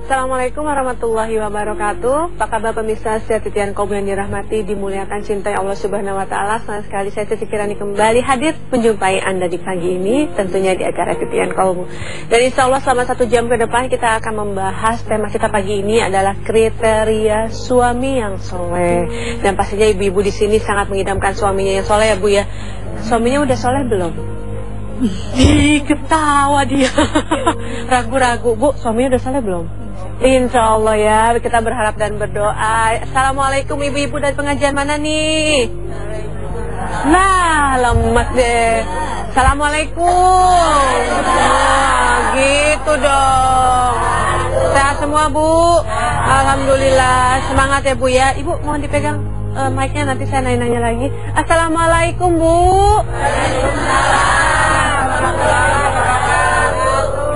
Assalamualaikum warahmatullahi wabarakatuh. Apa kabar pemirsa setia titian kaum yang dirahmati, dimuliakan, cintai Allah Subhanahu wa taala. Senang sekali saya Siti Kirani kembali hadir menjumpai Anda di pagi ini, tentunya di acara titian kaum. Dan insya Allah selama 1 jam ke depan kita akan membahas tema kita pagi ini adalah kriteria suami yang soleh. Dan pastinya ibu-ibu di sini sangat mengidamkan suaminya yang soleh ya Bu ya. Suaminya udah soleh belum? Ih, ketawa dia. Ragu-ragu. Bu, suaminya udah soleh belum? Insya Allah ya, kita berharap dan berdoa. Assalamualaikum ibu-ibu dari pengajian mana nih? Nah, lemes deh. Assalamualaikum. Nah, gitu dong. Sehat semua Bu? Alhamdulillah. Semangat ya Bu ya. Ibu mohon dipegang mic-nya, nanti saya nanya-nanya lagi. Assalamualaikum Bu.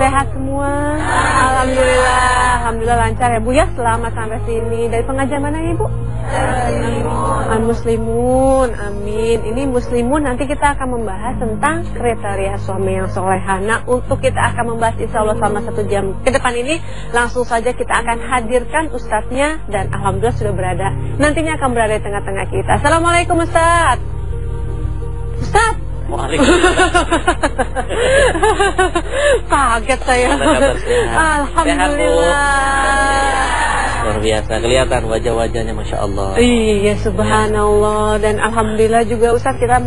Sehat semua? Alhamdulillah. Alhamdulillah lancar ya Bu ya. Selamat sampai sini. Dari pengajian mana ya Bu? Muslimun. Amin. Ini Muslimun, nanti kita akan membahas tentang kriteria suami yang solehana. Untuk kita akan membahas insya Allah selama 1 jam ke depan ini. Langsung saja kita akan hadirkan ustadznya. Dan alhamdulillah sudah berada. Nantinya akan berada di tengah-tengah kita. Assalamualaikum Ustadz. Ustadz. Kaget saya. Alhamdulillah. Luar biasa, kelihatan wajah-wajahnya Masya Allah. Iya, subhanallah. Dan alhamdulillah juga Ustaz, kita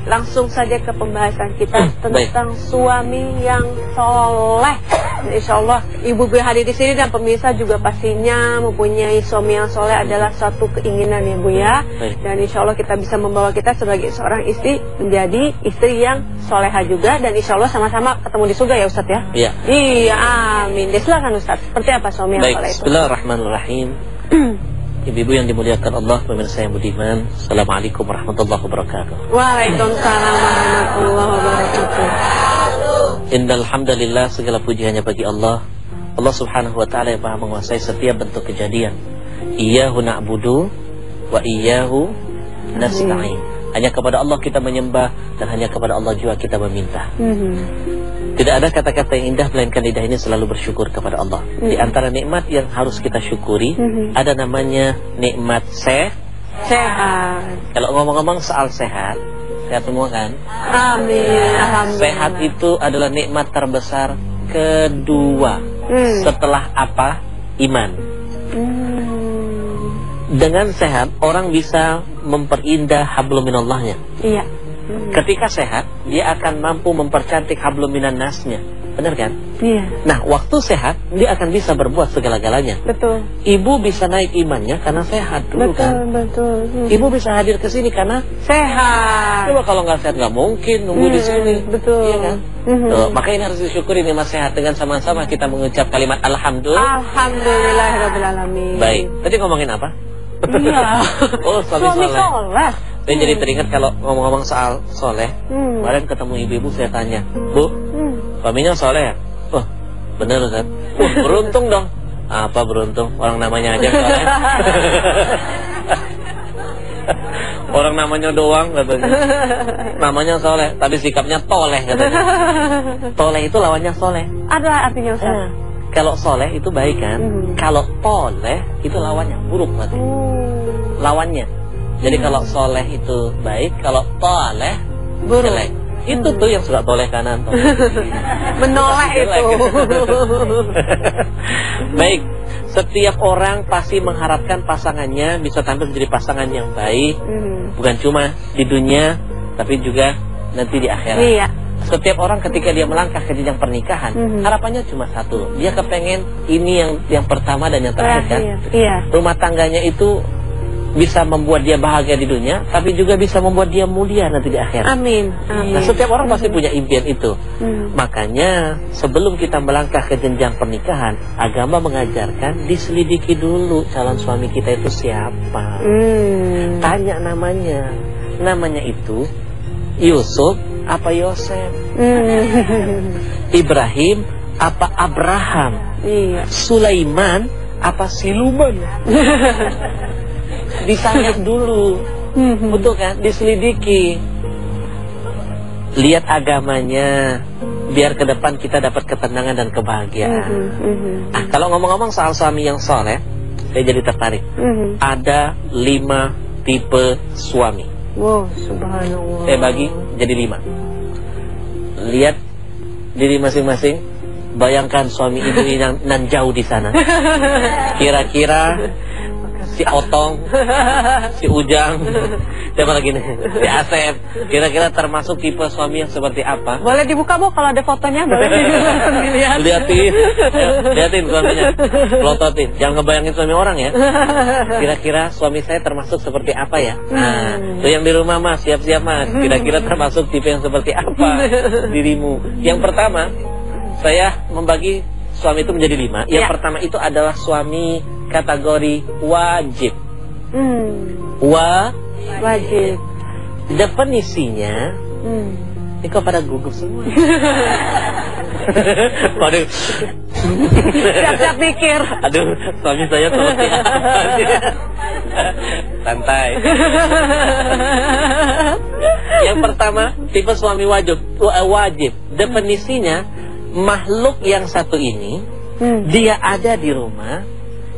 langsung saja ke pembahasan kita tentang suami yang soleh. Insya Allah ibu-ibu hadir di sini dan pemirsa juga pastinya mempunyai suami yang soleh adalah suatu keinginan ya Bu ya. Dan insya Allah kita bisa membawa kita sebagai seorang istri menjadi istri yang soleha juga. Dan insya Allah sama-sama ketemu di surga ya Ustaz ya. Iya. Iya, amin. Silakan Ustaz, seperti apa suami yang soleh itu? Bismillahirrahmanirrahim. Ibu-ibu yang dimuliakan Allah, pemirsa yang budiman, Assalamualaikum warahmatullahi wabarakatuh. Waalaikumsalam warahmatullahi wabarakatuh. Innal hamdalillah, segala puji hanya bagi Allah. Allah Subhanahu wa taala yang Maha menguasai setiap bentuk kejadian. Iyyahu na'budu wa iyyahu nasta'in. Hanya kepada Allah kita menyembah dan hanya kepada Allah juga kita meminta. Tidak ada kata-kata yang indah melainkan lidah ini selalu bersyukur kepada Allah. Di antara nikmat yang harus kita syukuri ada namanya nikmat sehat. Kalau ngomong-ngomong soal sehat semua kan? Amin. Alhamdulillah. Sehat itu adalah nikmat terbesar kedua setelah apa? Iman. Dengan sehat orang bisa memperindah hablum minallahnya. Iya. Ketika sehat, dia akan mampu mempercantik hablum minan nasnya. Benar kan? Iya. Nah, waktu sehat, dia akan bisa berbuat segala-galanya. Betul. Ibu bisa naik imannya karena sehat dulu kan? Betul. Ibu bisa hadir ke sini karena sehat. Coba kalau nggak sehat nggak mungkin nunggu di sini. Betul. Iya kan? Tuh, maka ini harus disyukuri nikmat sehat. Dengan sama-sama kita mengucap kalimat alhamdulillah. Alhamdulillahirabbil alamin. Baik. Tadi ngomongin apa? Iya. Oh, suami soleh. Saya jadi teringat kalau ngomong-ngomong soal soleh. Kemarin ketemu ibu-ibu, saya tanya, Bu, suaminya soleh ya? Oh, bener Ustaz. Beruntung dong. Apa beruntung? Orang namanya aja soleh. Orang namanya doang katanya. Namanya soleh, tapi sikapnya toleh katanya. Toleh itu lawannya soleh. Ada artinya Ustaz? Kalau soleh itu baik kan? Kalau toleh itu lawannya buruk berarti. Lawannya. Jadi kalau soleh itu baik, kalau toleh jelek. Itu tuh yang suka toleh kanan. Menoleh itu. Baik, setiap orang pasti mengharapkan pasangannya bisa tampil menjadi pasangan yang baik. Bukan cuma di dunia, tapi juga nanti di akhirat. Iya. Setiap orang ketika dia melangkah ke jenjang pernikahan, harapannya cuma satu. Dia kepengen ini yang pertama dan yang terakhir kan. Iya. Rumah tangganya itu bisa membuat dia bahagia di dunia, tapi juga bisa membuat dia mulia nanti di akhirat. Amin. Nah, setiap orang pasti punya impian itu. Makanya sebelum kita melangkah ke jenjang pernikahan, agama mengajarkan diselidiki dulu calon suami kita itu siapa. Tanya namanya. Namanya itu Yusuf apa Yosef? Ibrahim apa Abraham? Iya. Sulaiman apa Siluman? Ditanya dulu. Betul kan? Diselidiki. Lihat agamanya, biar ke depan kita dapat ketenangan dan kebahagiaan. Nah, kalau ngomong-ngomong soal suami yang soleh, saya jadi tertarik. Ada 5 tipe suami. Wow, subhanallah. Saya bagi jadi 5. Lihat diri masing-masing. Bayangkan suami ibu yang nan jauh di sana. Kira-kira si Otong, si Ujang, siapa lagi nih? Si Asep. Kira-kira termasuk tipe suami yang seperti apa? Boleh dibuka, Bu, kalau ada fotonya, boleh dilihat. Lihatin suaminya. Pelototin. Jangan ngebayangin suami orang ya. Kira-kira suami saya termasuk seperti apa ya? Nah, tuh yang di rumah Mas, siap-siap Mas. Kira-kira termasuk tipe yang seperti apa dirimu? Yang pertama, saya membagi suami itu menjadi 5. Yang pertama itu adalah suami kategori wajib. Wajib. Definisinya, ini kok pada gugup semua. Waduh. Siap-siap mikir. Aduh, suami saya seperti apa? Santai. Yang pertama, tipe suami wajib. Definisinya, makhluk yang satu ini, dia ada di rumah,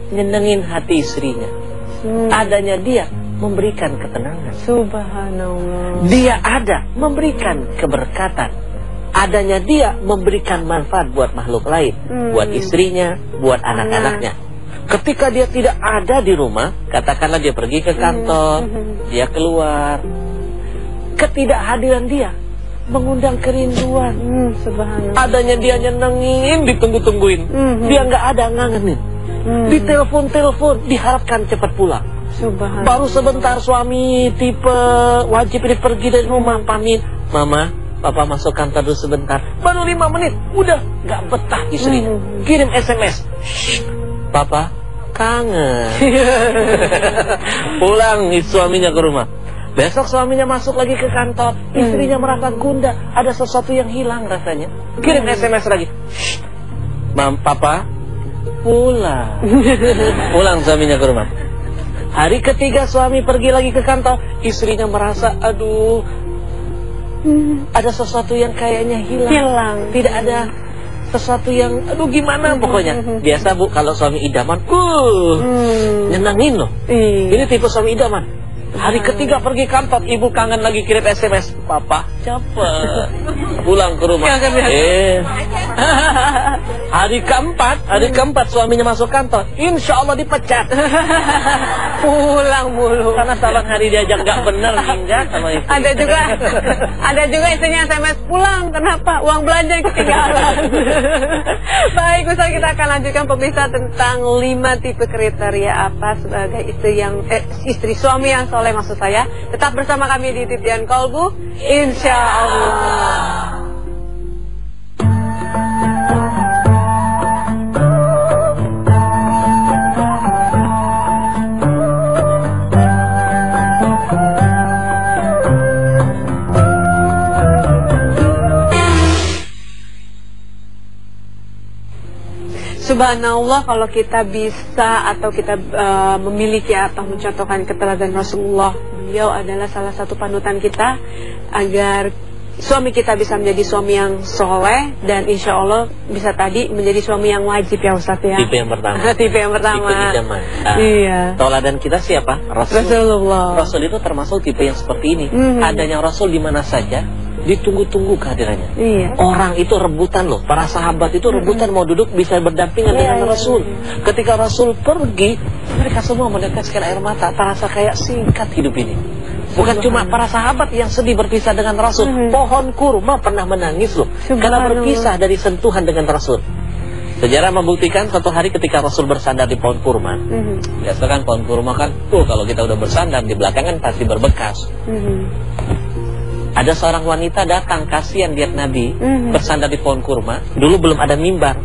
nyenengin hati istrinya. Adanya dia memberikan ketenangan. Subhanallah. Dia ada memberikan keberkatan. Adanya dia memberikan manfaat buat makhluk lain, buat istrinya, buat anak-anaknya. Ketika dia tidak ada di rumah, katakanlah dia pergi ke kantor, dia keluar, ketidakhadiran dia mengundang kerinduan. Subhanallah. Adanya dia nyenengin, ditunggu-tungguin. Dia nggak ada, ngangenin. Ditelepon-telepon, diharapkan cepat pulang. Subhanallah. Baru sebentar suami tipe wajib ini pergi dari rumah, pamit, Mama, Papa masuk kantor dulu sebentar. Baru 5 menit, udah nggak betah istrinya. Kirim SMS, Papa kangen. Pulang suaminya ke rumah. Besok suaminya masuk lagi ke kantor, istrinya merasa gundah, ada sesuatu yang hilang rasanya. Kirim SMS lagi, Papa pulang. Pulang suaminya ke rumah. Hari ketiga suami pergi lagi ke kantor, istrinya merasa, aduh, ada sesuatu yang kayaknya hilang. Tidak ada sesuatu yang, aduh gimana pokoknya. Biasa Bu, kalau suami idaman, nyenangin loh. Ini tipe suami idaman. Hari ketiga pergi kantor, ibu kangen lagi, kirim SMS, Papa cepet pulang ke rumah. Hari keempat suaminya masuk kantor, insya Allah dipecat. Pulang mulu. Karena salah hari diajak nggak bener, minggat sama istri. Ada juga istrinya SMS, pulang, kenapa? Uang belanja ketinggalan. Baik, Ustaz, kita akan lanjutkan pemirsa tentang 5 tipe kriteria apa sebagai istri suami yang soleh maksud saya. Tetap bersama kami di Titian Kolbu, insya Allah. Subhanallah, kalau kita bisa atau kita memiliki atau mencontohkan keteladanan Rasulullah, beliau adalah salah satu panutan kita agar suami kita bisa menjadi suami yang soleh dan insya Allah bisa tadi menjadi suami yang wajib ya Ustaz ya. Tipe yang pertama. Tipe yang pertama. Tipe idaman. Iya. Teladan kita siapa? Rasulullah. Rasul itu termasuk tipe yang seperti ini. Adanya Rasul di mana saja, ditunggu-tunggu kehadirannya. Iya. Orang itu rebutan loh, para sahabat itu rebutan mau duduk bisa berdampingan dengan Rasul. Ketika Rasul pergi, mereka semua meneteskan air mata, terasa kayak singkat hidup ini. Bukan cuma para sahabat yang sedih berpisah dengan Rasul, pohon kurma pernah menangis loh karena berpisah dari sentuhan dengan Rasul. Sejarah membuktikan suatu hari ketika Rasul bersandar di pohon kurma. Biasa kan pohon kurma kan, kalau kita udah bersandar di belakang kan pasti berbekas. Ada seorang wanita datang, kasihan lihat Nabi bersandar di pohon kurma. Dulu belum ada mimbar,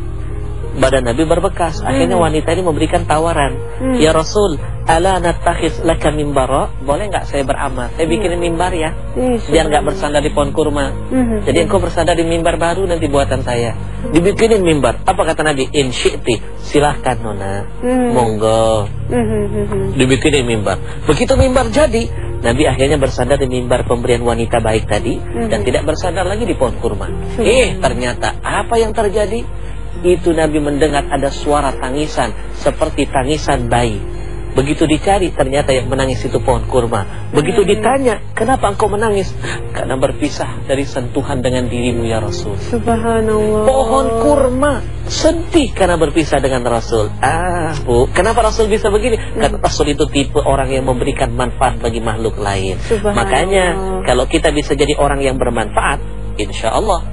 badan Nabi berbekas. Akhirnya wanita ini memberikan tawaran, ya Rasul, ala nattakhis laka mimbara, boleh nggak saya beramal, saya bikinin mimbar ya, biar nggak bersandar di pohon kurma. Jadi engkau bersandar di mimbar baru nanti buatan saya. Dibikinin mimbar. Apa kata Nabi? In syi'ti, silahkan nona, monggo. Dibikinin mimbar. Begitu mimbar jadi, Nabi akhirnya bersandar di mimbar pemberian wanita baik tadi, dan tidak bersandar lagi di pohon kurma. Ternyata apa yang terjadi? Itu Nabi mendengar ada suara tangisan seperti tangisan bayi. Begitu dicari, ternyata yang menangis itu pohon kurma. Begitu ditanya, kenapa engkau menangis? Karena berpisah dari sentuhan dengan dirimu ya Rasul. Subhanallah. Pohon kurma sedih karena berpisah dengan Rasul. Bu, kenapa Rasul bisa begini? Karena Rasul itu tipe orang yang memberikan manfaat bagi makhluk lain. Makanya kalau kita bisa jadi orang yang bermanfaat, insya Allah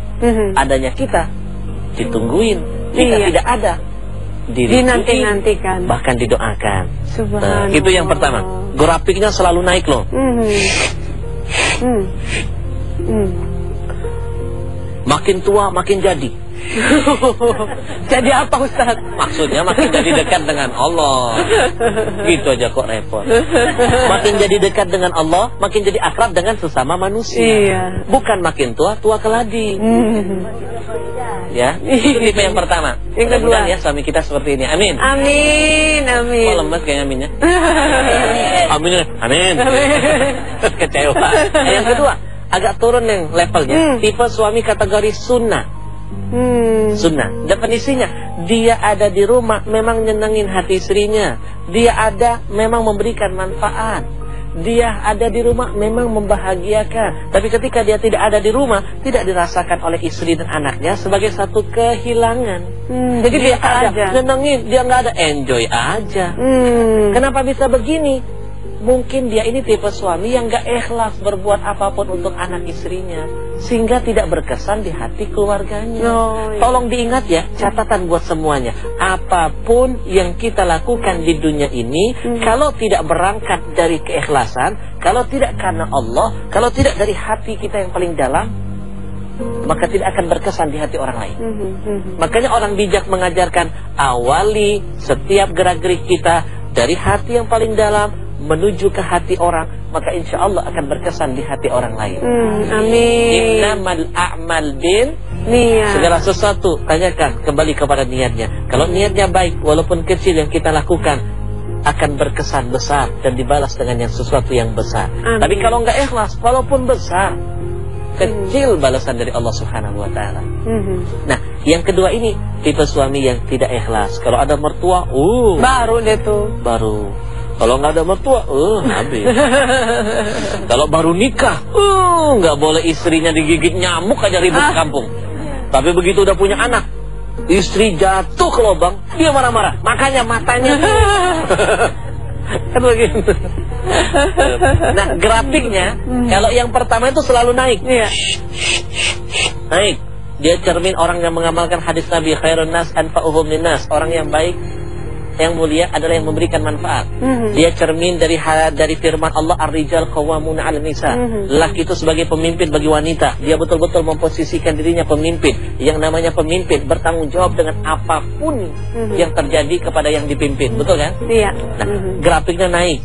adanya kita ditungguin. Jika tidak ada, dinanti-nantikan, bahkan didoakan. Subhanallah. Itu yang pertama. Grafiknya selalu naik loh. Makin tua makin jadi. Jadi apa Ustaz? Maksudnya makin jadi dekat dengan Allah. Gitu aja kok repot. Makin jadi dekat dengan Allah, makin jadi akrab dengan sesama manusia. Iya. Bukan makin tua, tua keladi. Ya, itu tipe yang pertama. Yang kedua, ya suami kita seperti ini. Amin. Amin, amin. Kok lemes kayaknya aminnya? Amin, amin. Kecewa. Yang kedua, agak turun yang levelnya. Tipe suami kategori sunnah. Sunnah. Definisinya, dia ada di rumah memang nyenengin hati istrinya. Dia ada memang memberikan manfaat. Dia ada di rumah memang membahagiakan. Tapi ketika dia tidak ada di rumah, tidak dirasakan oleh istri dan anaknya sebagai satu kehilangan. Jadi dia ada aja nyenengin, dia nggak ada, enjoy aja. Kenapa bisa begini? Mungkin dia ini tipe suami yang gak ikhlas berbuat apapun untuk anak istrinya, sehingga tidak berkesan di hati keluarganya. Tolong diingat ya, catatan buat semuanya. Apapun yang kita lakukan di dunia ini, kalau tidak berangkat dari keikhlasan, kalau tidak karena Allah, kalau tidak dari hati kita yang paling dalam, maka tidak akan berkesan di hati orang lain. Makanya orang bijak mengajarkan, awali setiap gerak-gerik kita dari hati yang paling dalam menuju ke hati orang, maka insya Allah akan berkesan di hati orang lain. Amin. Innamal a'mal bin niat. Segala sesuatu tanyakan kembali kepada niatnya. Kalau niatnya baik, walaupun kecil yang kita lakukan akan berkesan besar dan dibalas dengan yang sesuatu yang besar. Tapi kalau nggak ikhlas, walaupun besar, kecil balasan dari Allah Subhanahu wa taala. Nah, yang kedua ini tipe suami yang tidak ikhlas. Kalau ada mertua, baru deh tuh. Baru. Kalau nggak ada mertua, habis. Kalau baru nikah, nggak boleh istrinya digigit nyamuk aja ribut kampung. Tapi begitu udah punya anak, istri jatuh ke lubang, dia marah-marah. Makanya matanya kan begitu. Nah, grafiknya, kalau yang pertama itu selalu naik. Naik. Dia cermin orang yang mengamalkan hadis Nabi, khairun nas anfa'uhum linnas. Orang yang baik, yang mulia adalah yang memberikan manfaat. Dia cermin dari firman Allah, ar-rijal qawwamuna 'alan nisa. Laki itu sebagai pemimpin bagi wanita. Dia betul-betul memposisikan dirinya pemimpin. Yang namanya pemimpin bertanggung jawab dengan apapun yang terjadi kepada yang dipimpin. Betul kan? Iya. Nah, grafiknya naik.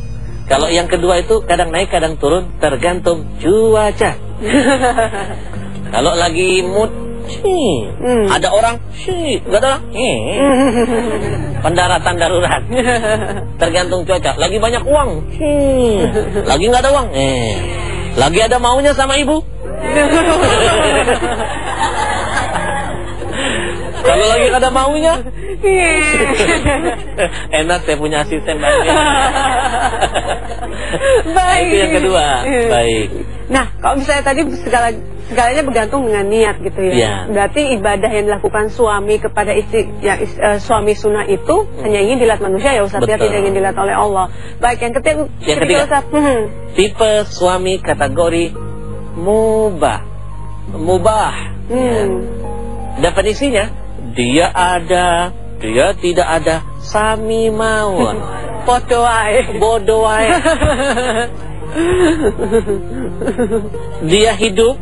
Kalau yang kedua itu kadang naik kadang turun, tergantung cuaca. Kalau lagi mood, ada orang, nggak ada orang, pendaratan darurat. Tergantung cuaca. Lagi banyak uang, lagi nggak ada uang, lagi ada maunya sama ibu. Kalau lagi ada maunya, enak saya punya asisten banyak. Baik. Itu yang kedua. Baik. Nah, kalau misalnya tadi segalanya bergantung dengan niat gitu ya. Berarti ibadah yang dilakukan suami kepada istri, ya suami sunnah itu hanya ingin dilihat manusia ya Ustaz, ya, tidak ingin dilihat oleh Allah. Baik, yang ketiga Ustaz. Tipe suami kategori mubah. Definisinya, dia ada, dia tidak ada, sami mawon. Bodoh wae. Dia hidup,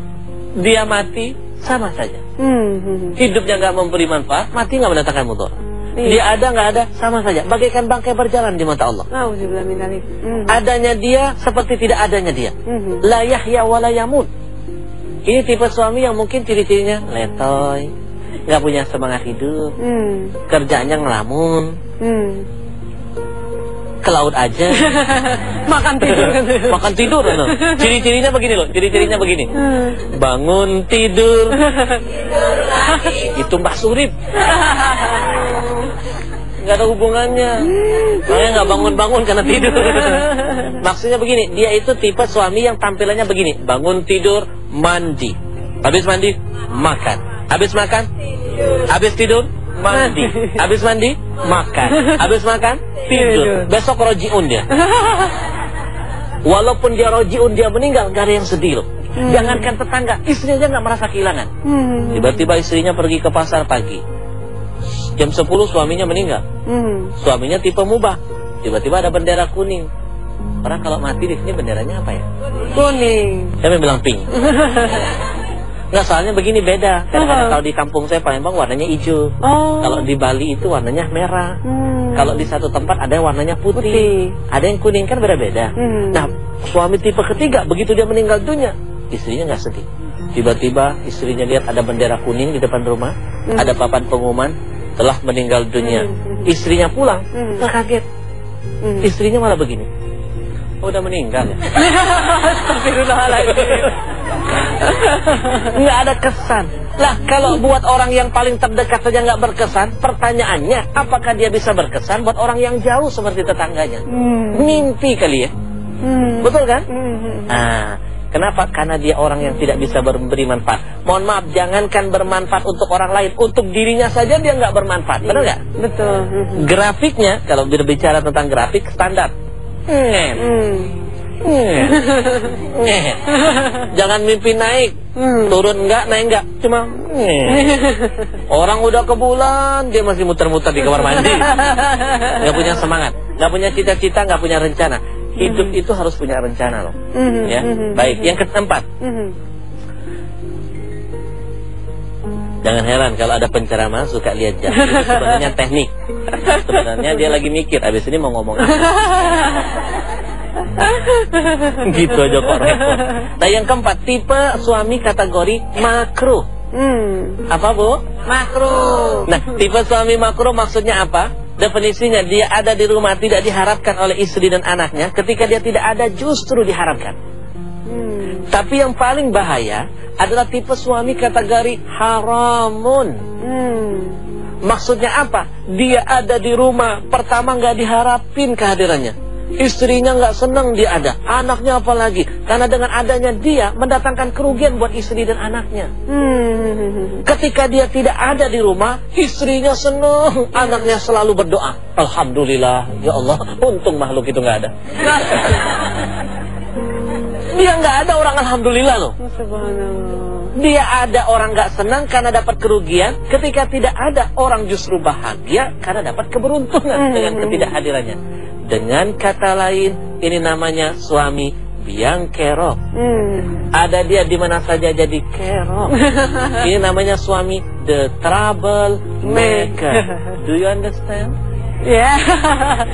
dia mati, sama saja. Hidupnya nggak memberi manfaat, mati nggak mendatangkan mudarat. Dia ada nggak ada, sama saja. Bagaikan bangkai berjalan di mata Allah. Adanya dia seperti tidak adanya dia. La yahya wa la yamut. Ini tipe suami yang mungkin ciri-cirinya letoy, nggak punya semangat hidup, kerjanya ngelamun. ke laut aja. Makan tidur kan. Makan tidur kan. Ciri-cirinya begini loh, ciri-cirinya begini. Bangun tidur. Itu Mbak Surip. Nggak ada hubungannya. Saya nggak bangun-bangun karena tidur. Maksudnya begini, dia itu tipe suami yang tampilannya begini. Bangun tidur, mandi. Habis mandi, makan. Habis makan, habis tidur, mandi. Habis mandi, makan. Habis makan, tidur. Besok rojiun dia. Walaupun dia rojiun, dia meninggal, gak ada yang sedih loh. Jangankan tetangga, istrinya aja gak merasa kehilangan. Tiba-tiba istrinya pergi ke pasar pagi. Jam 10 suaminya meninggal. Suaminya tipe mubah. Tiba-tiba ada bendera kuning. Orang kalau mati di sini benderanya apa ya? Kuning. Saya bilang pink. Nggak, soalnya begini beda. Kadang-kadang kalau di kampung saya Palembang warnanya hijau. Kalau di Bali itu warnanya merah. Kalau di satu tempat ada yang warnanya putih. Ada yang kuning, kan beda-beda. Nah, suami tipe ketiga begitu dia meninggal dunia, istrinya nggak sedih. Tiba-tiba istrinya lihat ada bendera kuning di depan rumah, ada papan pengumuman telah meninggal dunia. Istrinya pulang, kaget. Istrinya malah begini. Oh, udah meninggal ya? Astagfirullahaladzim. Nggak ada kesan. Lah, kalau buat orang yang paling terdekat saja nggak berkesan, pertanyaannya, apakah dia bisa berkesan buat orang yang jauh seperti tetangganya? Mimpi kali ya? Betul kan? Nah, kenapa? Karena dia orang yang tidak bisa memberi manfaat. Mohon maaf, jangankan bermanfaat untuk orang lain, untuk dirinya saja dia nggak bermanfaat. Benar nggak? Betul. Grafiknya, kalau berbicara tentang grafik, standar. Jangan mimpi naik, turun enggak, naik enggak, cuma orang udah ke bulan dia masih muter-muter di kamar mandi. Nggak punya semangat, nggak punya cita-cita, nggak punya rencana. Hidup itu harus punya rencana loh. Ya, baik. Yang keempat, jangan heran kalau ada penceramah suka lihat jam. Itu sebenarnya teknik. Sebenarnya dia lagi mikir, abis ini mau ngomong apa. Gitu aja kok repot. Nah, yang keempat, tipe suami kategori makruh. Apa, Bu? Makruh. Nah, tipe suami makruh maksudnya apa? Definisinya, dia ada di rumah tidak diharapkan oleh istri dan anaknya. Ketika dia tidak ada justru diharapkan. Tapi yang paling bahaya adalah tipe suami kategori haramun. Maksudnya apa? Dia ada di rumah, pertama nggak diharapin kehadirannya. Istrinya nggak senang dia ada, anaknya apalagi. Karena dengan adanya dia mendatangkan kerugian buat istri dan anaknya. Ketika dia tidak ada di rumah, istrinya senang, anaknya selalu berdoa. Alhamdulillah, ya Allah, untung makhluk itu nggak ada. Dia nggak ada orang alhamdulillah loh. Dia ada orang nggak senang karena dapat kerugian. Ketika tidak ada orang justru bahagia karena dapat keberuntungan dengan ketidakhadirannya. Dengan kata lain, ini namanya suami biang kerok. Ada dia di mana saja jadi kerok. Ini namanya suami the trouble maker. Do you understand? Ya.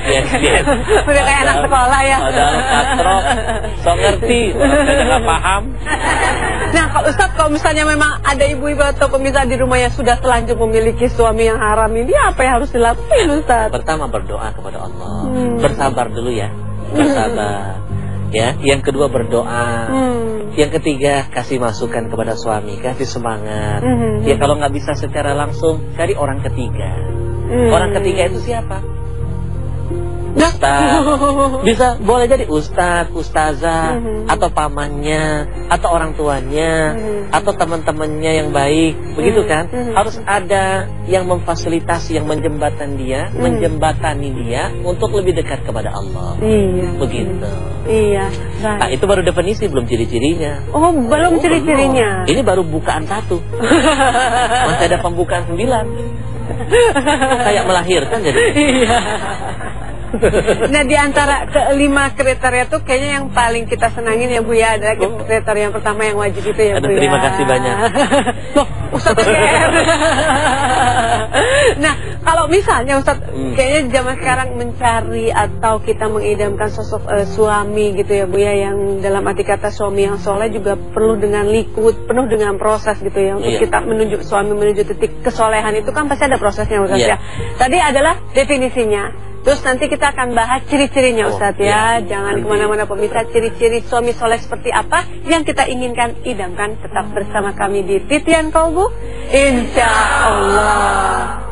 Yes, yes. Udah kayak anak sekolah ya. Ada katrok, so ngerti, orang saya nggak paham. Nah, kalau Ustadz, kalau misalnya memang ada ibu-ibu atau pemirsa di rumah yang sudah telanjur memiliki suami yang haram ini, apa yang harus dilakukan, Ustadz? Pertama, berdoa kepada Allah. Bersabar dulu ya, bersabar. Ya, yang kedua berdoa. Yang ketiga, kasih masukan kepada suami, kasih semangat. Ya, kalau nggak bisa secara langsung, cari orang ketiga. Orang ketiga itu siapa? Ustaz. Bisa, boleh jadi ustaz, ustazah, atau pamannya, atau orang tuanya, atau teman-temannya yang baik. Begitu kan? Harus ada yang memfasilitasi, yang menjembatani dia untuk lebih dekat kepada Allah. Iya. Begitu. Iya. Nah, itu baru definisi, belum ciri-cirinya. Oh, belum ciri-cirinya. Ini baru bukaan 1. Masih ada pembukaan 9. Kayak melahirkan jadi. Iya. Nah, di antara kelima kriteria itu kayaknya yang paling kita senangin ya Bu ya, adalah kriteria yang pertama yang wajib itu ya Bu ya. Terima kasih banyak. Loh, Ustaz. Nah, Kalau misalnya Ustaz, kayaknya zaman sekarang mencari atau kita mengidamkan sosok suami gitu ya Bu ya, yang dalam arti kata suami yang soleh juga perlu dengan likud, penuh dengan proses gitu ya. Untuk kita menuju suami menuju titik kesolehan itu kan pasti ada prosesnya Ustaz ya. Tadi adalah definisinya. Terus nanti kita akan bahas ciri-cirinya Ustaz ya. Jangan kemana-mana pemirsa, ciri-ciri suami soleh seperti apa yang kita inginkan idamkan. Tetap bersama kami di Titian Kolbu, insya Allah.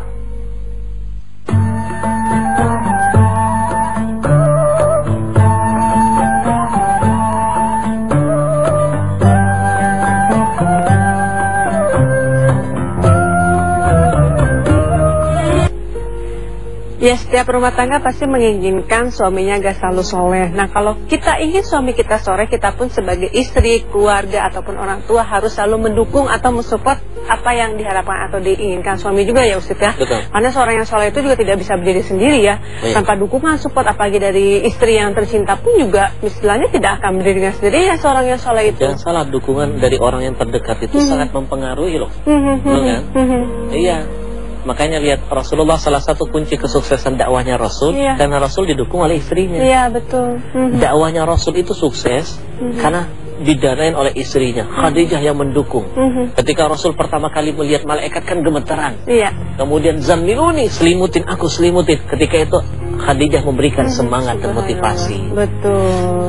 Ya, setiap rumah tangga pasti menginginkan suaminya agar selalu soleh. Nah, kalau kita ingin suami kita soleh, kita pun sebagai istri, keluarga, ataupun orang tua harus selalu mendukung atau mensupport apa yang diharapkan atau diinginkan suami juga ya Ustaz ya. Betul. Karena seorang yang soleh itu juga tidak bisa berdiri sendiri ya. Tanpa dukungan, support apalagi dari istri yang tercinta pun juga istilahnya tidak akan berdiri dengan sendiri ya seorang yang soleh itu. Jangan salah, dukungan dari orang yang terdekat itu sangat mempengaruhi loh. Betul kan? Iya. Makanya lihat Rasulullah, salah satu kunci kesuksesan dakwahnya Rasul karena Rasul didukung oleh istrinya. Iya, betul. Dakwahnya Rasul itu sukses karena didanain oleh istrinya, Khadijah yang mendukung. Ketika Rasul pertama kali melihat malaikat kan gemeteran. Kemudian zammiluni, selimutin aku, selimutin. Ketika itu Khadijah memberikan semangat dan motivasi. Betul.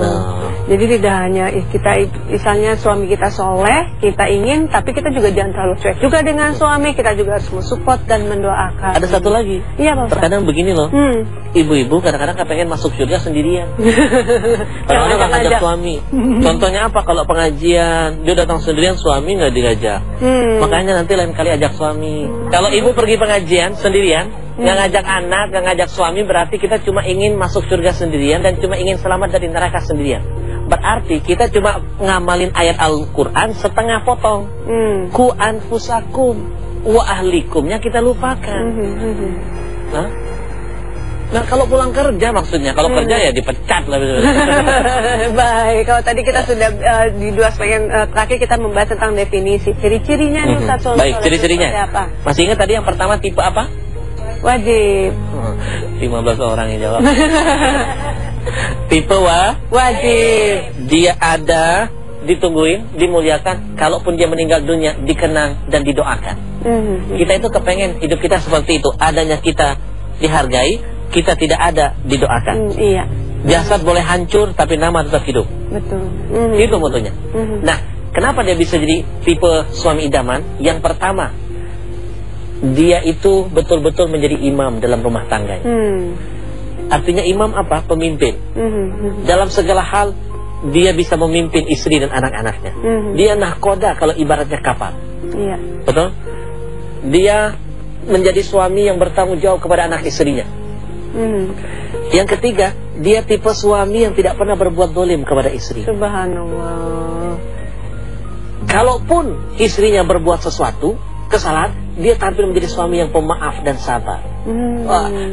Jadi tidak hanya kita, misalnya suami kita soleh, kita ingin, tapi kita juga jangan terlalu cuek juga dengan suami. Kita juga harus mensupport dan mendoakan. Ada satu lagi. Iya, Pak. Terkadang begini loh. Ibu-ibu kadang-kadang pengen masuk surga sendirian. Kadang-kadang nggak ngajak suami. Contohnya apa? Kalau pengajian dia datang sendirian, suami nggak diajak. Makanya nanti lain kali ajak suami. Kalau ibu pergi pengajian sendirian, nggak ngajak anak, nggak ngajak suami, berarti kita cuma ingin masuk surga sendirian dan cuma ingin selamat dari neraka sendirian. Berarti kita cuma ngamalin ayat Al-Quran setengah potong. Ku anfusakum wa ahlikumnya kita lupakan. Nah, kalau pulang kerja maksudnya, kalau kerja ya dipecat lah. Baik, kalau tadi kita sudah di dua segmen terakhir kita membahas tentang definisi, ciri-cirinya nih Ustaz. Baik, ciri-cirinya. Masih ingat tadi yang pertama tipe apa? Wajib. 15 orang yang jawab. Tipe wajib. Dia ada, ditungguin, dimuliakan. Kalaupun dia meninggal dunia, dikenang dan didoakan. Kita itu kepengen hidup kita seperti itu. Adanya kita dihargai, kita tidak ada didoakan. Iya. Jasad boleh hancur, tapi nama tetap hidup. Betul. Itu motonya. Nah, kenapa dia bisa jadi tipe suami idaman? Yang pertama, dia itu betul-betul menjadi imam dalam rumah tangganya. Artinya imam apa? Pemimpin. Dalam segala hal dia bisa memimpin istri dan anak-anaknya. Dia nahkoda kalau ibaratnya kapal. Iya. Betul? Dia menjadi suami yang bertanggung jawab kepada anak istrinya. Yang ketiga, dia tipe suami yang tidak pernah berbuat dolim kepada istri. Subhanallah. Kalaupun istrinya berbuat sesuatu kesalahan, dia tampil menjadi suami yang pemaaf dan sabar.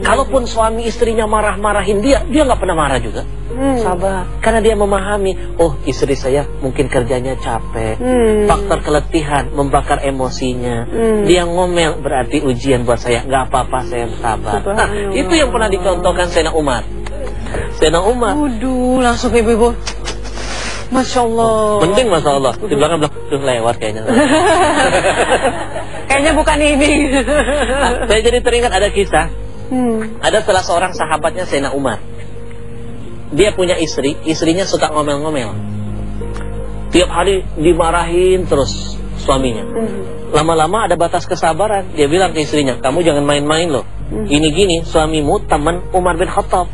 Kalaupun suami istrinya marah-marahin dia nggak pernah marah juga. Sabar, karena dia memahami, oh istri saya mungkin kerjanya capek, faktor keletihan membakar emosinya. Dia ngomel berarti ujian buat saya, nggak apa-apa, saya sabar. Nah, itu yang pernah dicontohkan Sayyidina Umar. Sayyidina Umar. Waduh, langsung ibu-ibu. Masya Allah. Penting Masya Allah. Di belakang bilang, tuh lewat kayaknya. Kayaknya bukan ini. Saya jadi teringat ada kisah. Ada salah seorang sahabatnya Sayyidina Umar. Dia punya istri, istrinya suka ngomel-ngomel. Tiap hari dimarahin terus suaminya. Lama-lama ada batas kesabaran. Dia bilang ke istrinya, kamu jangan main-main loh. Gini-gini, suamimu teman Umar bin Khattab,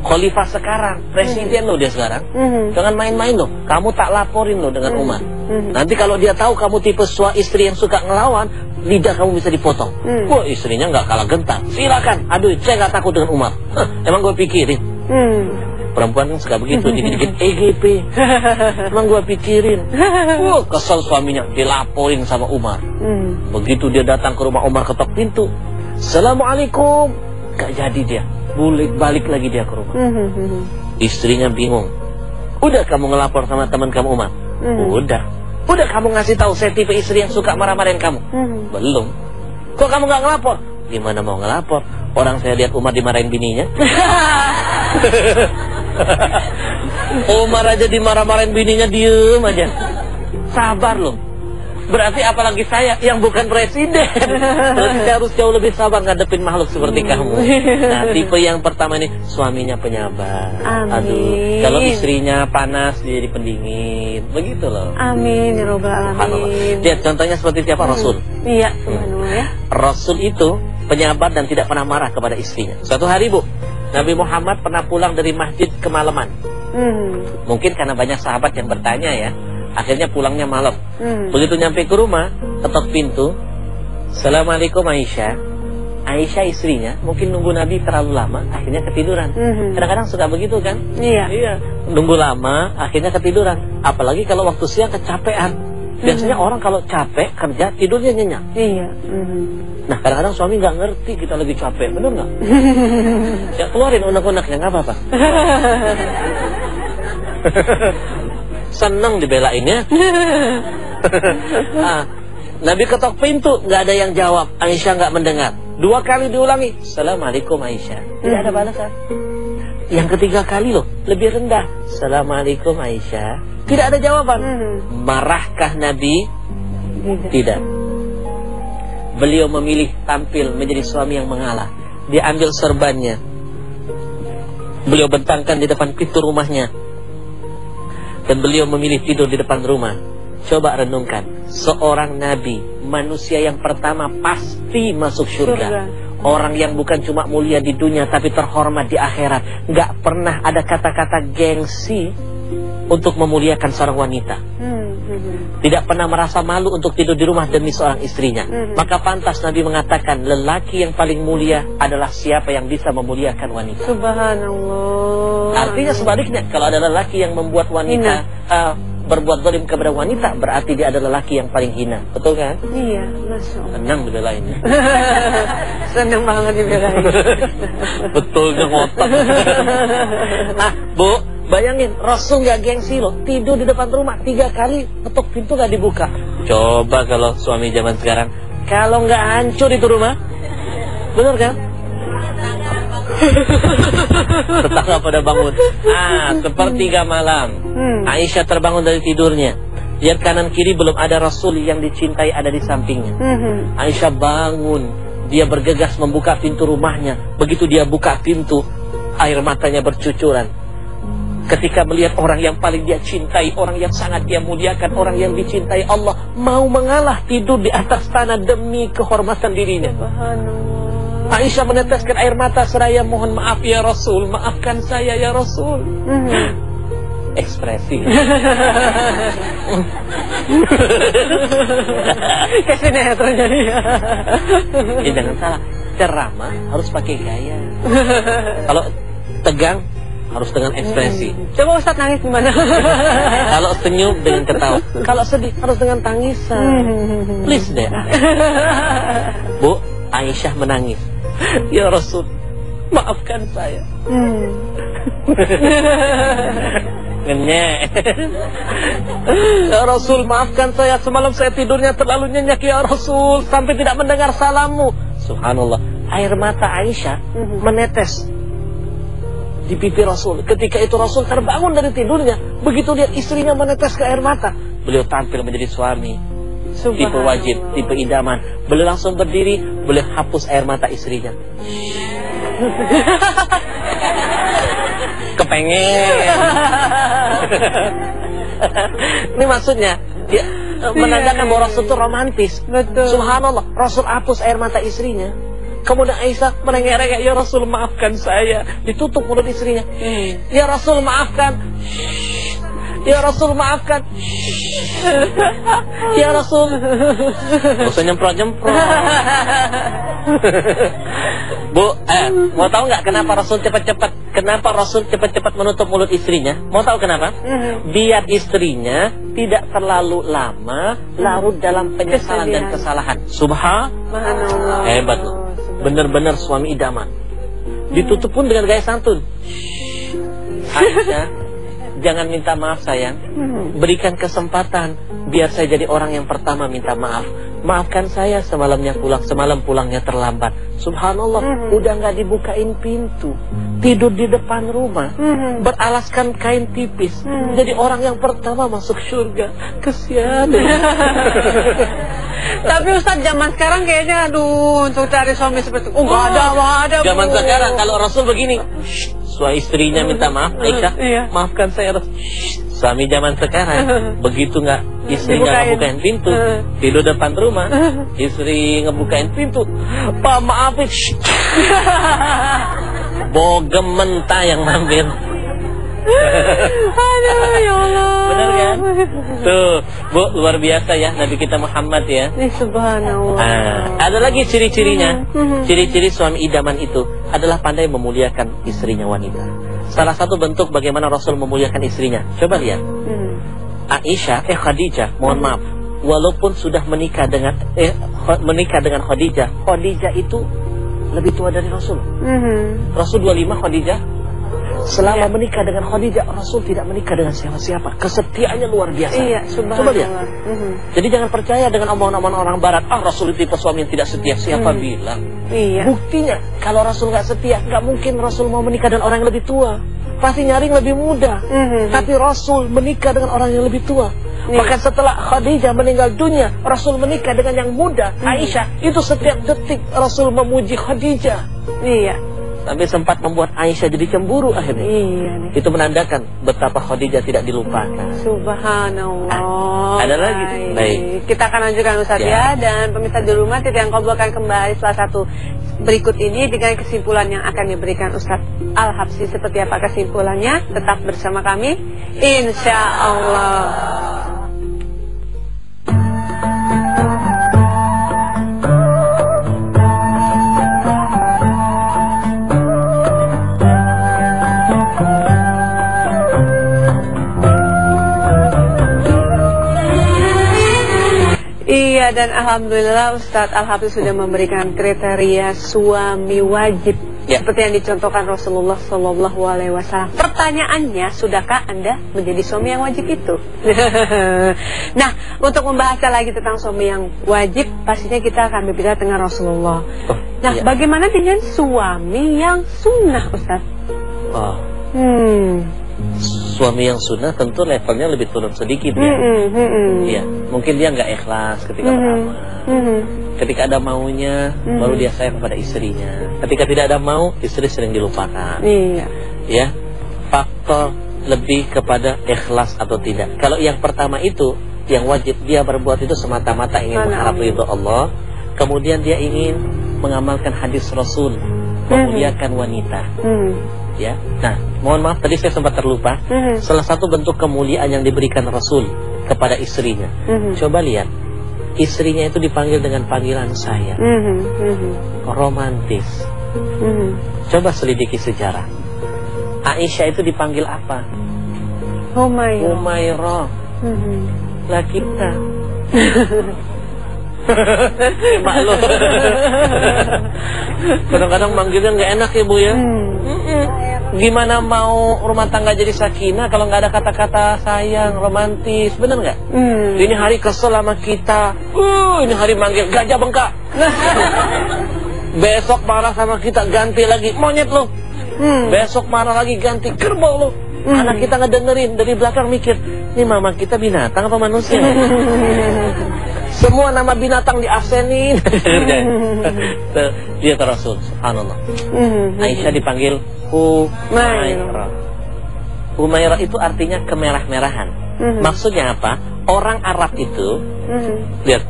khalifah sekarang, presiden loh dia sekarang. Jangan main-main loh. Kamu tak laporin loh dengan Umar. Nanti kalau dia tahu kamu tipe istri yang suka ngelawan, lidah kamu bisa dipotong. Wah, istrinya nggak kalah gentar. Silakan, aduh, saya nggak takut dengan Umar. Emang gue pikirin. Perempuan kan suka begitu, dikit-dikit EGP. Emang gue pikirin. Wah, kesel suaminya, dilaporin sama Umar. Begitu dia datang ke rumah Umar, ketok pintu. Assalamualaikum. Gak jadi dia, balik lagi dia ke rumah. Istrinya bingung. Udah kamu ngelapor sama teman kamu Umar? Udah kamu ngasih tahu saya tipe istri yang suka marah-marahin kamu? Belum. Kok kamu gak ngelapor? Gimana mau ngelapor? Orang saya lihat Umar dimarahin bininya. Umar aja dimarah-marahin bininya, diem aja. Sabar loh. Berarti apalagi saya yang bukan presiden. Berarti saya harus jauh lebih sabar ngadepin makhluk seperti kamu. Nah, tipe yang pertama ini suaminya penyabar. Amin. Aduh, kalau istrinya panas dia jadi pendingin. Begitu loh. Amin ya Rabbal alamin. Lihat contohnya seperti siapa? Rasul. Iya, subhanallah ya. Rasul itu penyabar dan tidak pernah marah kepada istrinya. Suatu hari, Bu, Nabi Muhammad pernah pulang dari masjid kemalaman. Mungkin karena banyak sahabat yang bertanya ya, akhirnya pulangnya malam. Begitu nyampe ke rumah, ketok pintu. Assalamualaikum Aisyah. Aisyah istrinya mungkin nunggu Nabi terlalu lama, akhirnya ketiduran. Kadang-kadang suka begitu kan? Iya. Nunggu lama, akhirnya ketiduran. Apalagi kalau waktu siang kecapean. Biasanya orang kalau capek kerja tidurnya nyenyak. Iya. Nah, kadang-kadang suami nggak ngerti kita lagi capek, bener nggak? Ya keluarin unek-uneknya, nggak apa-apa. Seneng dibelainnya. Nabi ketok pintu, nggak ada yang jawab. Aisyah nggak mendengar. 2 kali diulangi, Assalamualaikum Aisyah. Tidak ada balasan. Yang ketiga kali loh, lebih rendah, Assalamualaikum Aisyah. Tidak ada jawaban. Marahkah Nabi? Tidak. Beliau memilih tampil menjadi suami yang mengalah. Dia ambil serbannya, beliau bentangkan di depan pintu rumahnya, dan beliau memilih tidur di depan rumah. Coba renungkan, seorang nabi, manusia yang pertama pasti masuk surga. Orang yang bukan cuma mulia di dunia tapi terhormat di akhirat. Gak pernah ada kata-kata gengsi untuk memuliakan seorang wanita. Tidak pernah merasa malu untuk tidur di rumah demi seorang istrinya. Maka pantas Nabi mengatakan, lelaki yang paling mulia adalah siapa yang bisa memuliakan wanita. Subhanallah. Artinya sebaliknya, kalau ada lelaki yang membuat wanita berbuat zalim kepada wanita, berarti dia adalah lelaki yang paling hina. Betul kan? Iya, Masya Allah. Senang dibelainnya. Senang banget dibelain. Betulnya ngotot. Bu, bayangin, Rasul gak gengsi loh, tidur di depan rumah 3 kali, ketuk pintu gak dibuka. Coba kalau suami zaman sekarang, kalau gak hancur itu rumah, bener kan? Tetangga pada bangun. Sepertiga malam, Aisyah terbangun dari tidurnya. Lihat kanan kiri belum ada Rasul yang dicintai ada di sampingnya. Aisyah bangun, dia bergegas membuka pintu rumahnya. Begitu dia buka pintu, air matanya bercucuran. Ketika melihat orang yang paling dia cintai, orang yang sangat dia muliakan, orang yang dicintai Allah, mau mengalah tidur di atas tanah demi kehormatan dirinya. Aisyah meneteskan air mata seraya mohon maaf ya Rasul, maafkan saya ya Rasul. Ekspresi. Kesinetron jadi. Ya jangan salah, ceramah harus pakai gaya. Kalau tegang harus dengan ekspresi. Coba Ustaz nangis gimana? Kalau senyum dengan ketawa. Kalau sedih harus dengan tangisan. Please deh. Bu, Aisyah menangis. Ya Rasul, maafkan saya. Ngenyek. Ya Rasul, maafkan saya, semalam saya tidurnya terlalu nyenyak ya Rasul, sampai tidak mendengar salammu. Subhanallah, air mata Aisyah menetes di pipi Rasul. Ketika itu Rasul terbangun dari tidurnya. Begitu lihat istrinya menetes ke air mata, beliau tampil menjadi suami, tipe wajib, tipe idaman. Beliau langsung berdiri, beliau hapus air mata istrinya. Kepengen. Ini maksudnya dia menandakan bahwa Rasul itu romantis. Betul. Subhanallah, Rasul hapus air mata istrinya. Kemudian Aisyah merengek-rengek, ya Rasul maafkan saya. Ditutup mulut istrinya. Ya Rasul maafkan. Ya Rasul maafkan. Ya Rasul. Gak usah nyemprot-nyemprot. Bu, mau tahu nggak kenapa Rasul cepat-cepat? Kenapa Rasul cepat-cepat menutup mulut istrinya? Mau tahu kenapa? Biar istrinya tidak terlalu lama larut dalam penyesalan dan kesalahan. Subhanallah. Hebat loh. Benar-benar suami idaman. Ditutup pun dengan gaya santun. Aisyah, jangan minta maaf sayang. Berikan kesempatan biar saya jadi orang yang pertama minta maaf. maafkan saya semalamnya semalam pulangnya terlambat. Subhanallah, udah nggak dibukain pintu, tidur di depan rumah, beralaskan kain tipis, jadi orang yang pertama masuk surga. Kesian. Tapi Ustaz, zaman sekarang kayaknya aduh, untuk cari suami seperti itu, nggak ada. Zaman sekarang kalau Rasul begini, suami istrinya minta maaf, Aisyah, maafkan saya. Suami zaman sekarang begitu istri nggak ngebukain pintu, tidur depan rumah, istri ngebukain pintu, Pak maafin, bogem mentah yang mampir. Aduh, ya Allah. Benar kan? Tuh, Bu, luar biasa ya Nabi kita Muhammad ya. Subhanallah. Ada lagi ciri-cirinya. Ciri-ciri suami idaman itu adalah pandai memuliakan istrinya wanita. Salah satu bentuk bagaimana Rasul memuliakan istrinya. Coba lihat. Khadijah, mohon maaf, walaupun sudah menikah dengan Khadijah, Khadijah itu lebih tua dari Rasul. Rasul 25, Khadijah. Selama menikah dengan Khadijah, Rasul tidak menikah dengan siapa-siapa. Kesetiaannya luar biasa. Coba lihat. Jadi jangan percaya dengan omongan-omongan orang Barat. Rasul itu tipe suami yang tidak setia. Siapa bilang? Buktinya, kalau Rasul nggak setia, nggak mungkin Rasul mau menikah dengan orang yang lebih tua. Pasti nyari yang lebih muda. Tapi Rasul menikah dengan orang yang lebih tua. Bahkan setelah Khadijah meninggal dunia, Rasul menikah dengan yang muda, Aisyah. Itu setiap detik Rasul memuji Khadijah. Sampai sempat membuat Aisyah jadi cemburu akhirnya. Itu menandakan betapa Khadijah tidak dilupakan. Subhanallah. Ada lagi? Baik. Kita akan lanjutkan Ustaz ya. Dan pemirsa di rumah, Titi yang Qoblo akan kembali salah satu berikut ini dengan kesimpulan yang akan diberikan Ustaz Al-Habsyi. Seperti apa kesimpulannya? Tetap bersama kami, insya Allah. Iya, dan alhamdulillah Ustadz Al-Habsyi sudah memberikan kriteria suami wajib seperti yang dicontohkan Rasulullah SAW. Pertanyaannya, sudahkah Anda menjadi suami yang wajib itu? Nah, untuk membahasnya lagi tentang suami yang wajib, pastinya kita akan berbicara dengan Rasulullah. Nah, bagaimana dengan suami yang sunnah, Ustadz? Suami yang sunnah tentu levelnya lebih turun sedikit ya. Ya, mungkin dia nggak ikhlas ketika pertama. Ketika ada maunya, baru dia sayang kepada istrinya. Ketika tidak ada mau, istri sering dilupakan. Ya, faktor lebih kepada ikhlas atau tidak. Kalau yang pertama itu, yang wajib dia berbuat itu semata-mata ingin mengharap ridho Allah. Kemudian dia ingin mengamalkan hadis Rasul, memuliakan wanita. Ya, nah, mohon maaf tadi saya sempat terlupa. Salah satu bentuk kemuliaan yang diberikan Rasul kepada istrinya. Coba lihat, istrinya itu dipanggil dengan panggilan sayang, romantis. Coba selidiki sejarah. Aisyah itu dipanggil apa? Humairah. Lah kita. Maklum. Kadang-kadang manggilnya nggak enak ya Bu ya. Gimana mau rumah tangga jadi sakinah kalau nggak ada kata-kata sayang, romantis, bener nggak? Ini hari kesel sama kita. Ini hari manggil gajah bengkak. Besok marah sama kita, ganti lagi monyet lo. Besok marah lagi, ganti kerbau lo. Anak kita ngedengerin dari belakang mikir, ini mama kita binatang apa manusia? Semua nama binatang diabsenin. Dia Rasul, subhanallah. Aisyah dipanggil Humairah. Humairah itu artinya kemerah-merahan. Maksudnya apa? Orang Arab itu, lihat,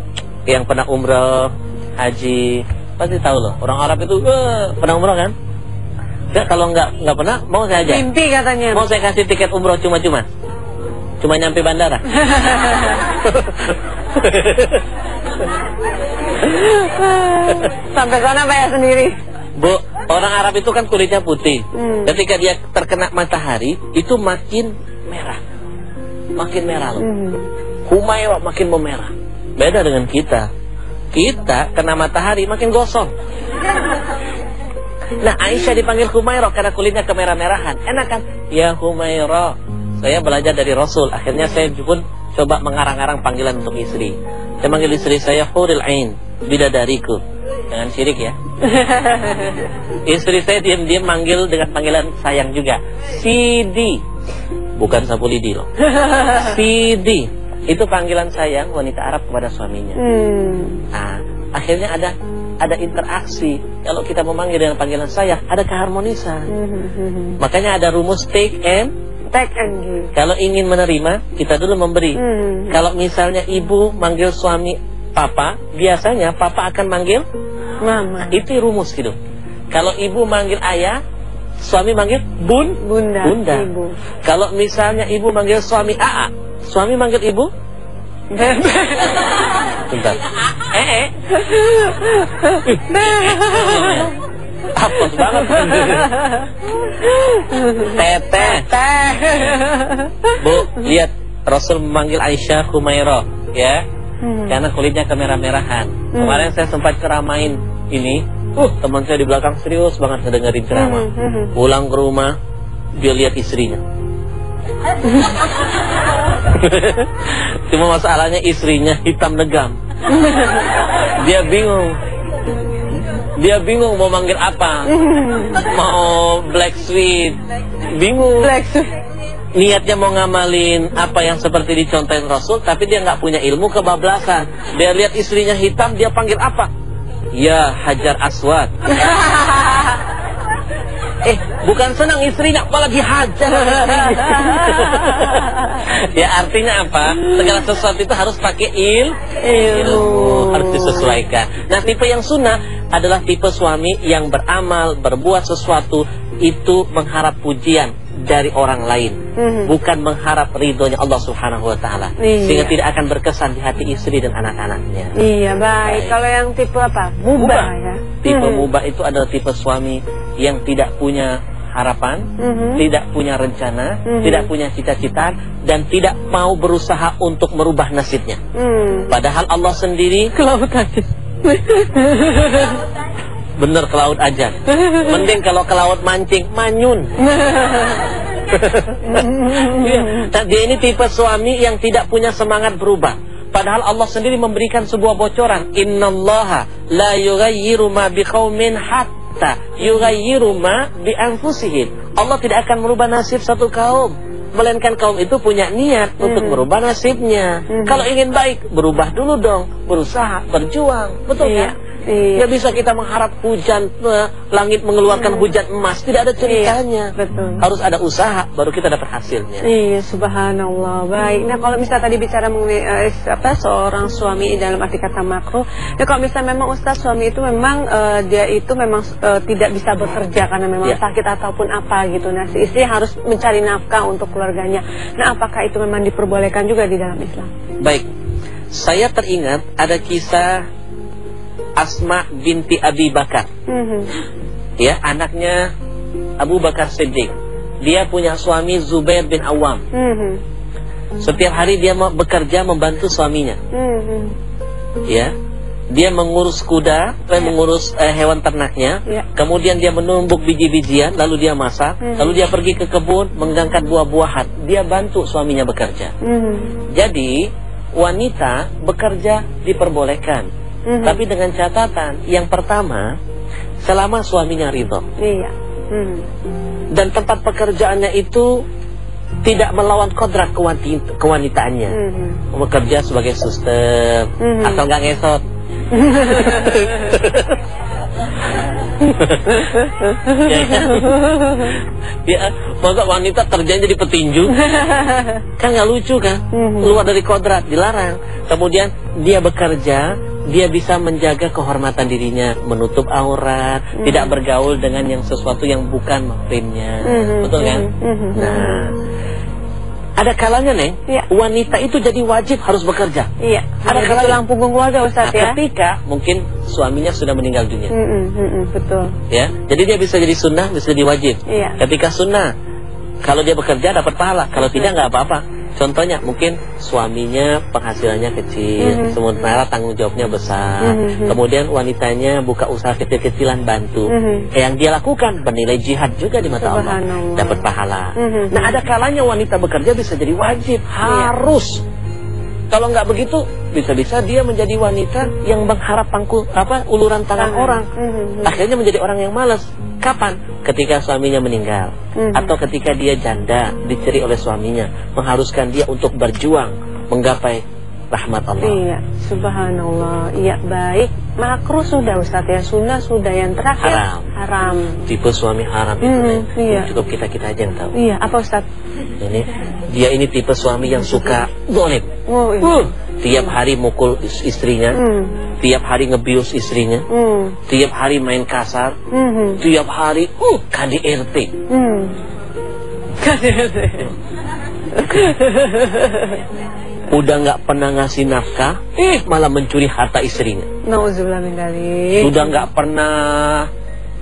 yang pernah umrah, haji, pasti tahu loh. Orang Arab itu pernah umrah kan? Ya, kalau nggak pernah, mau saya aja. Mimpi katanya. Mau saya kasih tiket umrah cuma-cuma. Cuma nyampe bandara. Sampai sana bayar sendiri. Bu, orang Arab itu kan kulitnya putih. Ketika dia terkena matahari, itu makin merah. Makin merah loh. Humairah makin memerah. Beda dengan kita. Kita kena matahari makin gosong. Nah, Aisyah dipanggil Humairah karena kulitnya kemerah-merahan. Enak kan? Ya Humairah. Saya belajar dari Rasul. Akhirnya saya pun coba mengarang-arang panggilan untuk istri. Saya manggil istri saya huril ain, bidadariku. Jangan syirik ya. Istri saya diam-diam manggil dengan panggilan sayang juga, Sidi. Bukan sapu lidi loh. Sidi. Itu panggilan sayang wanita Arab kepada suaminya. Nah, akhirnya ada interaksi. Kalau kita memanggil dengan panggilan sayang, ada keharmonisan. Makanya ada rumus take and give. Kalau ingin menerima, kita dulu memberi. Kalau misalnya ibu manggil suami papa, biasanya papa akan manggil mama. Itu rumus gitu. Kalau ibu manggil ayah, suami manggil bunda. Ibu. Kalau misalnya ibu manggil suami aa, suami manggil ibu bentar. Hapus banget. Teteh. Bu, lihat Rasul memanggil Aisyah Humairah, ya. Karena kulitnya kemerah-merahan. Kemarin saya sempat ceramain ini. Teman saya di belakang serius banget ngedengerin ceramah. Pulang ke rumah, dia lihat istrinya. Cuma masalahnya istrinya hitam legam. Dia bingung mau manggil apa. Mau black sweet, bingung. Niatnya mau ngamalin apa yang seperti dicontohin Rasul, tapi dia nggak punya ilmu, kebablasan. Dia lihat istrinya hitam, dia panggil apa? Ya Hajar Aswad. Bukan senang istrinya, apalagi hajar. Ya artinya apa? Segala sesuatu itu harus pakai ilmu, harus disesuaikan. Nah, tipe yang sunnah adalah tipe suami yang beramal, berbuat sesuatu itu mengharap pujian dari orang lain, bukan mengharap ridhonya Allah Subhanahu wa taala. Sehingga tidak akan berkesan di hati istri dan anak-anaknya. Iya, baik. Kalau yang tipe apa? Mubah ya. Tipe mubah itu adalah tipe suami yang tidak punya harapan, tidak punya rencana, tidak punya cita-cita, dan tidak mau berusaha untuk merubah nasibnya. Padahal Allah sendiri ke laut aja. Bener, ke laut aja. Mending kalau ke laut mancing, manyun. Nah, dia ini tipe suami yang tidak punya semangat berubah. Padahal Allah sendiri memberikan sebuah bocoran. Innallaha la yughayyiru ma biqaumin hatta yughayyiru ma bi anfusihim. Allah tidak akan merubah nasib satu kaum, melainkan kaum itu punya niat untuk merubah nasibnya. Kalau ingin baik, berubah dulu dong, berusaha, berjuang. Betul kan? Nggak bisa kita mengharap hujan, langit mengeluarkan hujan emas. Tidak ada ceritanya. Betul. Harus ada usaha, baru kita dapat hasilnya. Iya, subhanallah. Baik. Nah, kalau misalnya tadi bicara mengenai seorang suami dalam arti kata makro, nah kalau misalnya memang Ustaz, suami itu memang dia itu memang tidak bisa bekerja karena memang sakit ataupun apa gitu. Nah, si istri harus mencari nafkah untuk keluarganya. Nah, apakah itu memang diperbolehkan juga di dalam Islam? Baik. Saya teringat ada kisah Asma binti Abi Bakar, ya, anaknya Abu Bakar Siddiq. Dia punya suami Zubair bin Awam. Setiap hari dia bekerja membantu suaminya. Ya, dia mengurus kuda, mengurus hewan ternaknya. Kemudian dia menumbuk biji-bijian, lalu dia masak, lalu dia pergi ke kebun mengangkat buah-buahan. Dia bantu suaminya bekerja. Jadi wanita bekerja diperbolehkan. Tapi dengan catatan, yang pertama, selama suaminya ridho. Dan tempat pekerjaannya itu tidak melawan kodrat kewanitaannya. Bekerja sebagai suster, asal gak ngesot. Ya, masa wanita kerjanya jadi petinju? Kan gak lucu kan? Keluar dari kodrat, dilarang. Kemudian dia bekerja, dia bisa menjaga kehormatan dirinya, menutup aurat, tidak bergaul dengan yang sesuatu yang bukan mahrimnya. Betul kan? Nah, ada kalanya, Neng, wanita itu jadi wajib harus bekerja. Ada kalanya tulang punggung keluarga, Ustaz, ya. Ketika mungkin suaminya sudah meninggal dunia. Betul. Ya, jadi dia bisa jadi sunnah, bisa jadi wajib. Ketika sunnah, kalau dia bekerja dapat pahala, kalau tidak nggak apa-apa. Contohnya mungkin suaminya penghasilannya kecil, sementara tanggung jawabnya besar. Kemudian wanitanya buka usaha kecil-kecilan bantu. Yang dia lakukan bernilai jihad juga di mata Allah, dapat pahala. Nah, ada kalanya wanita bekerja bisa jadi wajib, harus. Kalau nggak begitu, bisa-bisa dia menjadi wanita yang mengharap uluran tangan orang. Akhirnya menjadi orang yang malas. Kapan? Ketika suaminya meninggal, atau ketika dia janda, diceri oleh suaminya, mengharuskan dia untuk berjuang menggapai rahmat Allah. Iya, subhanallah. Iya, baik. Makruh sudah Ustaz ya, sunnah sudah, yang terakhir haram. Tipe suami haram itu iya. cukup kita aja yang tahu. Iya, apa Ustaz? Ini tipe suami yang suka zalim. Oh, iya. Tiap hari mukul istrinya, tiap hari ngebius istrinya, tiap hari main kasar, tiap hari KDRT. KDRT. Udah nggak pernah ngasih nafkah, malah mencuri harta istrinya. Nauzubillah min dzalik. Sudah nggak pernah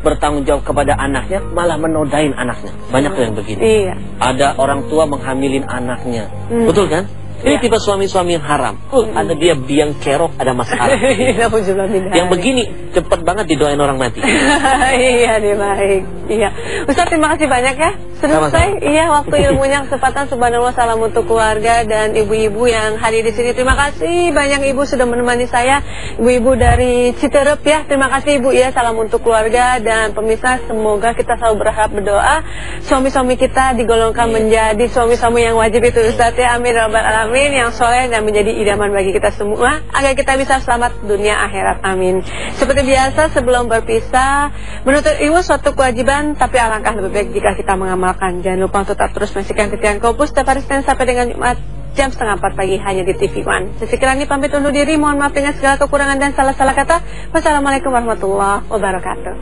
bertanggung jawab kepada anaknya, malah menodain anaknya. Banyak yang begini. Iya. Ada orang tua menghamilin anaknya, betul kan? Ini tipe suami-suami yang haram. Ada dia biang kerok, ada masalah. Yang begini cepat banget didoain orang mati. Iya, nih baik. Iya. Ustaz, terima kasih banyak ya. Selesai. Iya, waktu ilmunya, kesempatan, subhanallah, salam untuk keluarga dan ibu-ibu yang hadir di sini. Terima kasih banyak ibu sudah menemani saya. Ibu-ibu dari Citerep ya. Terima kasih ibu ya. Salam untuk keluarga dan pemirsa. Semoga kita selalu berharap berdoa suami-suami kita digolongkan menjadi suami-suami yang wajib itu Ustaz ya. Amin ya rabbal alamin, yang soleh dan menjadi idaman bagi kita semua agar kita bisa selamat dunia akhirat. Amin. Seperti biasa, sebelum berpisah, menuntut ilmu suatu kewajiban, tapi alangkah lebih baik jika kita mengamalkan. Jangan lupa untuk tetap terus menyaksikan Titian Kompus setiap hari Senin sampai dengan Jumat jam 3:30 pagi hanya di TV One. Sesekiranya pamit undur diri, mohon maaf dengan segala kekurangan dan salah-salah kata. Wassalamualaikum warahmatullahi wabarakatuh.